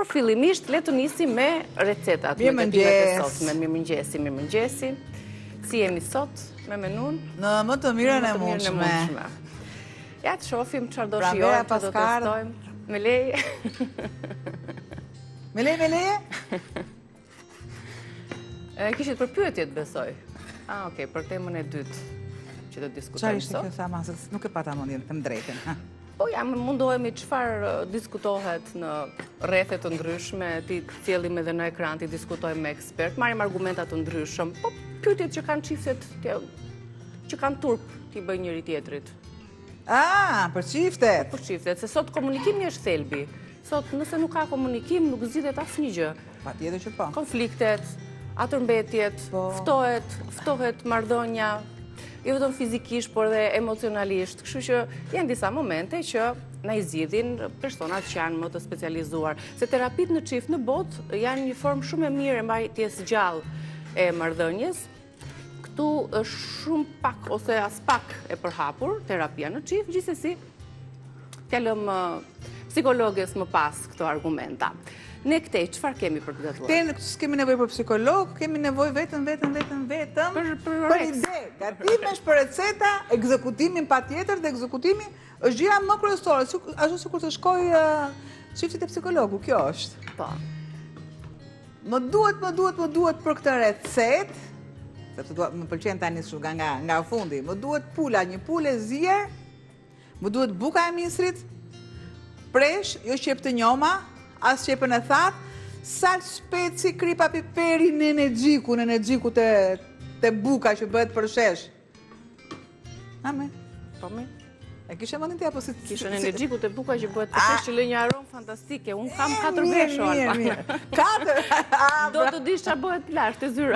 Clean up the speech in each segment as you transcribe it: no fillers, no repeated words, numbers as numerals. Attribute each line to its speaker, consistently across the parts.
Speaker 1: fillimisht le të nisim me recetat. Mirëmëngjesi. Si jemi sot me menun?
Speaker 2: Në më të mirën e mundshme.
Speaker 1: Ja të shofim çfarë do shijojmë, çfarë do testojmë. Me leje.
Speaker 2: Me leje?
Speaker 1: Kishit për pyetjet, besoj. Okej, për temën e dytë që do diskutojmë sot.
Speaker 2: Çfarë ishte kjo tha, nuk e pata mendjen, them drejtën.
Speaker 1: Po jam mundohemi çfarë diskutohet në rrethe të ndryshme, ti sjellim edhe në ekran, ti diskutojmë me ekspert, marrim argumenta të ndryshëm, po pyetjet që kanë çiftet, që kanë turp, ti bëj njëri tjetrit.
Speaker 2: Për çiftet.
Speaker 1: Për çiftet, se sot komunikimi është thelbi. Sot nëse nuk ka komunikim, nuk zgjidhet asnjë gjë.
Speaker 2: Patjetër që po.
Speaker 1: Konfliktet, atërmbetjet, ftohet marrëdhënia, jo vetëm fizikisht, por edhe emocionalisht. Kështu që janë disa momente që na i zgjidhin personat që janë më të specializuar. Se terapitë në çift në botë janë një formë shumë e mirë e mbajtjes gjallë e marrëdhënies. Këtu është shumë pak ose as pak e përhapur terapia në çift, gjithsesi t'ja lëm psikologes më pas këto argumenta. Ne këtej, qëfar kemi për të gatuar?
Speaker 2: Këtej s'kemi nevoj për psikolog, kemi nevoj vetëm për ide. Gatimesh për receta, ekzekutimin pa tjetër dhe ekzekutimi është gjëra më kryesore, ashtu sikur të shkoj çiftit e psikologu, kjo është.
Speaker 1: Po.
Speaker 2: Më duhet për këtë recet, sepse më pëlqen tani shumë nga fundi, më duhet pula, një pulë e zier, më duhet buka e misrit, presh, jo qep të njoma, as qepën e thatë, sal speci, kripa piperi në energjiku të buka që bëhet për shesh. Amen.
Speaker 1: Po me?
Speaker 2: E kishe mëndin tja, po si...
Speaker 1: Kishe në energjiku të buka që bëhet për shesh që lë një aromë fantastike. Unë kam 4 vesho, Alba.
Speaker 2: Mirë. 4?
Speaker 1: Do të dish që bëhet plasht e zyra.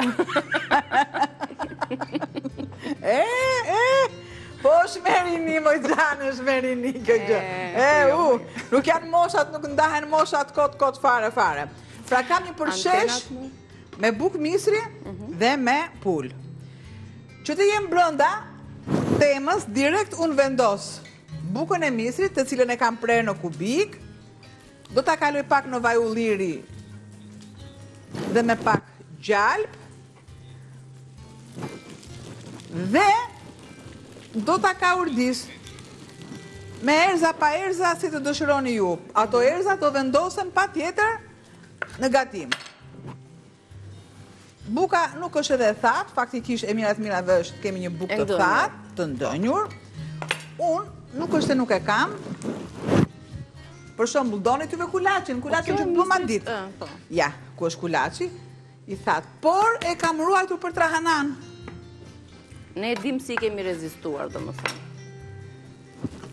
Speaker 2: Po shmerini, mojxanë, shmerini kjo gjë. Nuk janë moshat, nuk ndahen moshat kot fare. Pra kam një përshesh me buk misri dhe me pull. Që të jem brënda temës, direkt unë vendos bukën e misrit, të cilën e kam prerë në kubik, do t'a kaloj pak në vaj ulliri dhe me pak gjalp, dhe do t'a ka urdis me erza pa erza si të dëshironi ju. Ato erza do vendosen pa tjetër në gatim. Buka nuk është edhe thatë, faktikisht e mirat mirave është kemi një bukë të thatë, të ndënjur. Unë nuk është se nuk e kam. Për shembull, doni t'juve kulaqin që po ma ditë. Ja, ku është kulaçi, i thatë. Por e kam ruajtur për trahanan.
Speaker 1: Ne dim si kemi rezistuar, do më thëmë.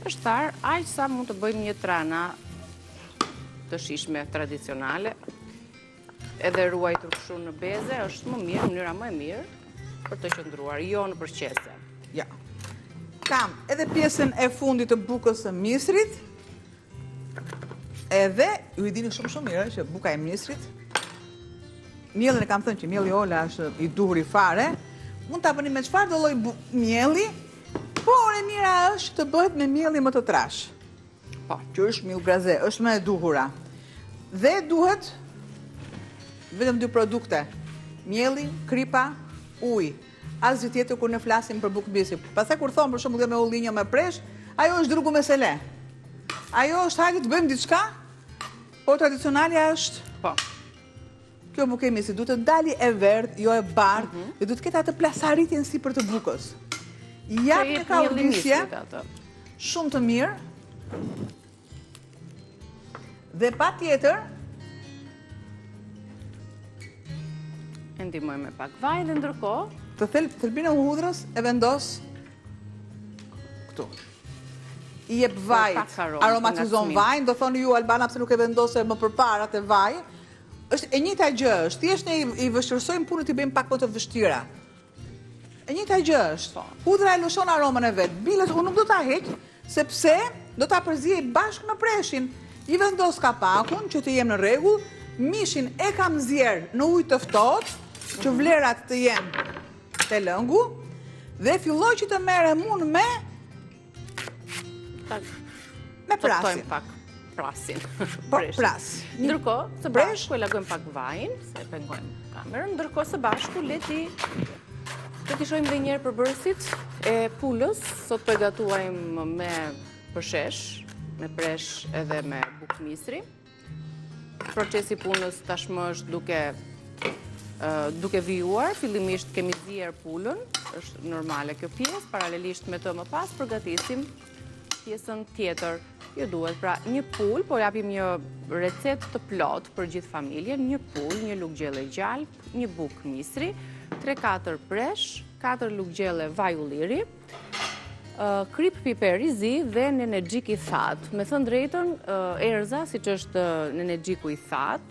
Speaker 1: është tharë, aq sa mund të bëjmë një trana të shishme tradicionale, edhe ruajtur kështu në beze, është më mirë, mënyra më e mirë për të qëndruar, jo në përqese.
Speaker 2: Ja. Kam edhe pjesën e fundit të bukës së misrit, edhe, ju i dini shumë mirë që buka e misrit, mielin e kam thënë që mielli Ola është i duhur i fare, mund ta bëni me çfarë do lloj mielli, por e mira është të bëhet me mielli më të trash. Po, që është miell graze, është më e duhura. Dhe duhet vetëm 2 produkte, mielli, kripa, ujë. Asgjë tjetër kur ne flasim për bukë bisi. Pastaj kur thon për shembull me ullinjo me presh, ajo është drugu me sele. Ajo është hajde të bëjmë diçka, po tradicionalja është. Po. Kjo bukemi si duhet të dali e verdh, jo e bardhë, dhe duhet të ketë atë plasaritjen si për të bukës. Ja me ka urdisje, shumë të mirë, dhe pa tjetër,
Speaker 1: e ndihmoj me pak vaj dhe ndërkohë,
Speaker 2: të thelbin e hudrës e vendos këtu. I jep vajt, aromatizon vajin, do thoni ju Albana pse nuk e vendose më përpara te vaji. Është e njëjta gjë, është thjesht ne i vështirësojmë punën i bëjmë pak më të vështira. E njëjta gjë është. Hudra e lëshon aromën e vet. Bilet unë nuk do ta heq, sepse do ta përziej bashkë me preshin. I vendos kapakun që të jem në rregull, mishin e kam nxjerr në ujë të ftohtë, që vlerat të jenë te lëngu, dhe filloj që të merrem unë me prasin.
Speaker 1: prasin.
Speaker 2: Po, pras.
Speaker 1: Ndërkohë, së bashku e largojmë pak vajin, se pengojmë kamerën, ndërkohë së bashku le ti shohim edhe një herë përbërësit e pulës. Sot po e gatuajmë me përshesh, me presh edhe me bukë misri. Procesi punës tashmë është duke vijuar. Fillimisht kemi zier pulën, është normale kjo pjesë, paralelisht me të më pas përgatisim pjesën tjetër. Jo duhet, pra një pul, po japim një recet të plot për gjithë familjen, një pul, një lugë gjelle gjalp, një bukë misri, 3-4 presh, 4 lugë gjelle vaj ulliri, krip piper i zi dhe nenegjik i thatë. Me thënë drejtën, erza, si që është nenegjiku i thatë,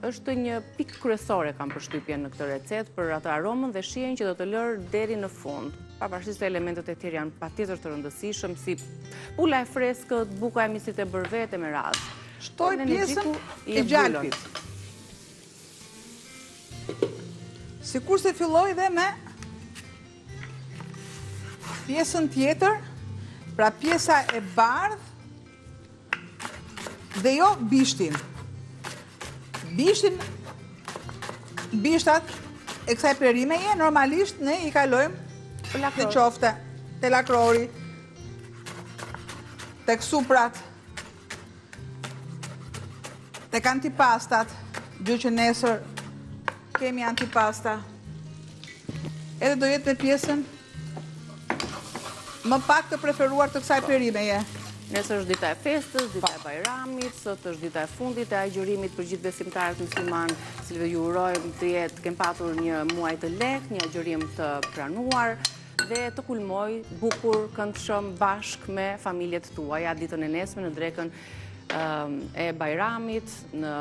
Speaker 1: është një pikë kryesore kam përshtypjen në këtë recet për atë aromën dhe shijen që do të lërë deri në fund. Pavarësisht se elementet e tjerë janë patjetër të rëndësishëm, si pula e freskët, buka e misit e bërvete me radhë.
Speaker 2: Shtoj pjesën e gjalpit. Sikur se filloj dhe me pjesën tjetër, pra pjesa e bardhë dhe jo bishtin. Bishtat e kësaj perimeje, normalisht ne i kalojmë të qofte, të lakrori, të kësuprat, të antipastat, gjë që nesër kemi antipasta. Edhe do jetë me pjesën më pak të preferuar të kësaj perimeje.
Speaker 1: Nesër është dita e festës, dita e bajramit, sot është dita e fundit e agjërimit për gjithë besimtarët musliman, cilëve ju urojmë të jetë kem patur një muaj të lehtë, një agjërim të pranuar dhe të kulmoj bukur këndshëm bashk me familjet tuaja ditën e nesme në drekën e bajramit, në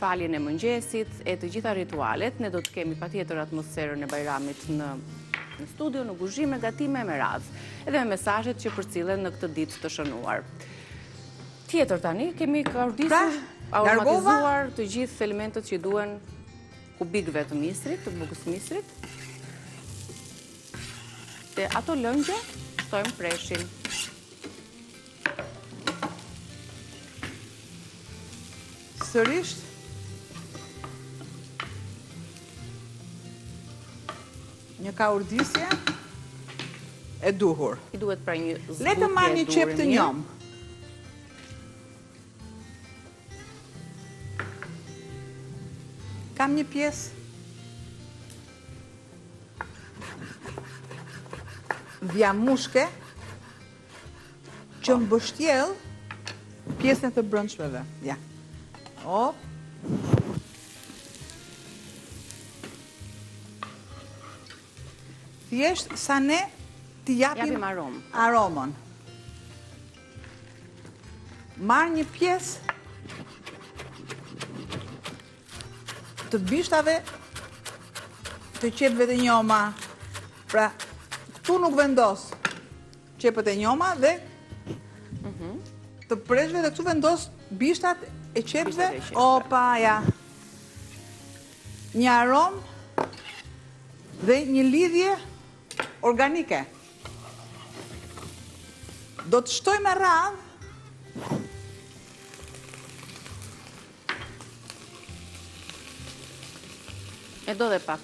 Speaker 1: faljen e mëngjesit e të gjitha ritualet. Ne do të kemi patjetër atmosferën e bajramit në studio, në guzhime, gatime me radhë, edhe me mesazhet që përcillen në këtë ditë të shënuar. Tjetër tani, kemi kaordisur, aromatizuar të gjithë elementet që duhen kubikëve të misrit, të bukës misrit. Dhe ato lëngje, shtojmë preshin.
Speaker 2: Sërisht, një kaurdisje e duhur.
Speaker 1: I duhet pra një zbutje e duhur.
Speaker 2: Le të marr një qep të njom. Kam një pjesë vjamushke që mbështjell pjesën e të brendshmeve. Ja. O. Thjesht sa ne t'i japim aromën. Marr një pjesë të bishtave të qepëve të njoma. Pra, këtu nuk vendos qepët e njoma dhe të preshve dhe këtu vendos bishtat e qepëve. Opa, ja. Një aromë dhe një lidhje organike. Do të shtoj me radhë
Speaker 1: e do dhe pak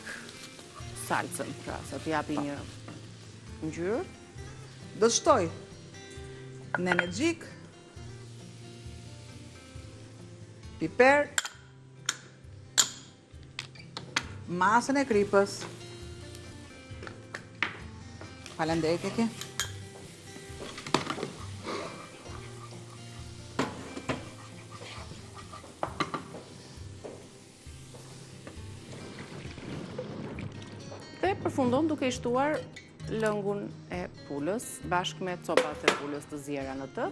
Speaker 1: salcën, pra, sa të japi një ngjyrë.
Speaker 2: Do të shtoj nenegjik, piper, masën e kripës. Faleminderit Keke.
Speaker 1: Dhe përfundon duke i shtuar lëngun e pulës bashkë me copat e pulës të ziera në të.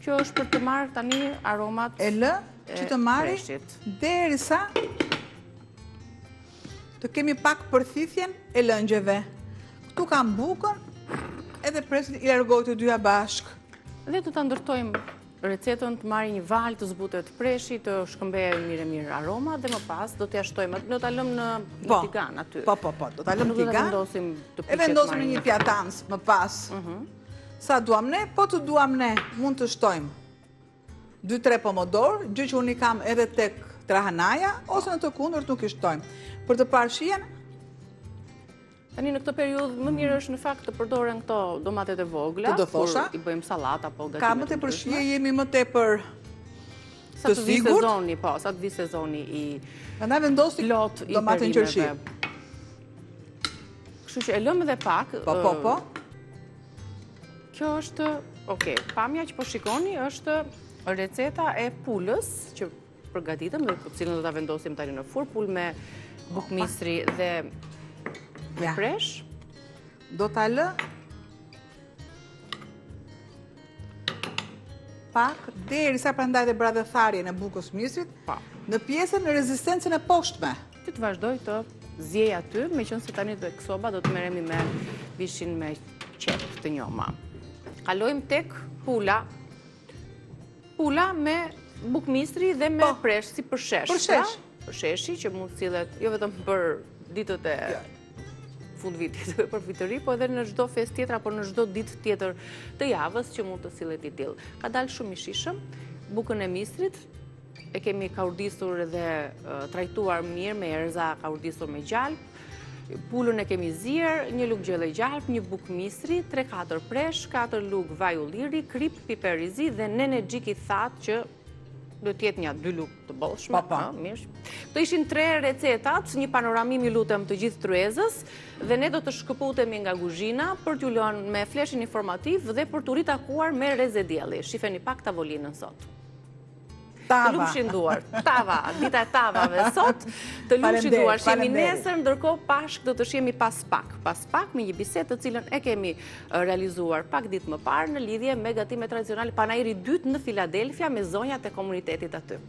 Speaker 1: Kjo është për të marrë tani aromat
Speaker 2: e lë që të marri derisa të kemi pak përthithjen e lëngjeve. Këtu kam bukën edhe presin i largoj të dyja bashk.
Speaker 1: Dhe të të ndërtojmë recetën të marri një valë të zbutet preshi, të shkëmbeje mirë aroma dhe më pas do t'ja shtojmë, do t'a lëmë në tigan aty.
Speaker 2: Po, do t'a lëmë tigan. E vendosim në një pjatans më pas. sa duam ne, po të duam ne, mund të shtojmë 2-3 pomodor, gjë që unë i kam edhe tek trahanaja, ose në të kundërt nuk i shtojmë. Për të parë shihen,
Speaker 1: tani në këtë periudhë më mirë është në fakt të përdoren këto domatet e vogla,
Speaker 2: do thosha,
Speaker 1: kur i bëjmë sallata apo gatime.
Speaker 2: ka më tepër shije, jemi më tepër
Speaker 1: sa të vi sezoni, po, sa të vi sezoni i
Speaker 2: prandaj vendosi
Speaker 1: plot i
Speaker 2: domaten qershi.
Speaker 1: Kështu që e lëmë edhe pak.
Speaker 2: Po.
Speaker 1: Kjo është, pamja që po shikoni është receta e pulës që përgatitëm dhe cilën do ta vendosim tani në furrë, pulë me bukmisri dhe presh.
Speaker 2: Do ta lë pak derisa prandaj dhe bradhëtharjen e bukës misrit në pjesën në rezistencën e poshtme.
Speaker 1: Ti të vazhdoj të zjej aty, meqense tani tek soba do të merremi me vishin me qep të njoma. Kalojmë tek pula. Pula me bukmisri dhe me presh, si përshesh. Përsheshi që mund të sillet jo vetëm për ditët e fundvitit për vitëri, po edhe në çdo festë tjetër apo në çdo ditë tjetër të javës që mund të sillet i tillë. Ka dalë shumë i shishëm. Bukën e misrit e kemi kaurdisur dhe trajtuar mirë me erza kaurdisur me gjalp. Pulën e kemi zier, një lugë gjelle gjalp, një bukë misri, 3-4 presh, 4 lugë vaj ulliri, krip, piper i zi dhe nene gjik i thatë që do t'jetë një 2 lugë të bollshme. Këto ishin 3 recetat, një panoramim i lutem të gjithë truezës dhe ne do të shkëputemi nga kuzhina për t'ju lënë me fleshin informativ dhe për t'u ritakuar me reze dielli. Shifeni pak tavolinën sot. Të lufshin duar, tava, dita e tavave sot, të lufshin duar, shemi nesër, ndërkohë pashk do të shemi pas pak me një bisedë të cilën e kemi realizuar pak ditë më parë në lidhje me gatimet tradicionale, panajri dytë në Filadelfia me zonjat e komunitetit aty.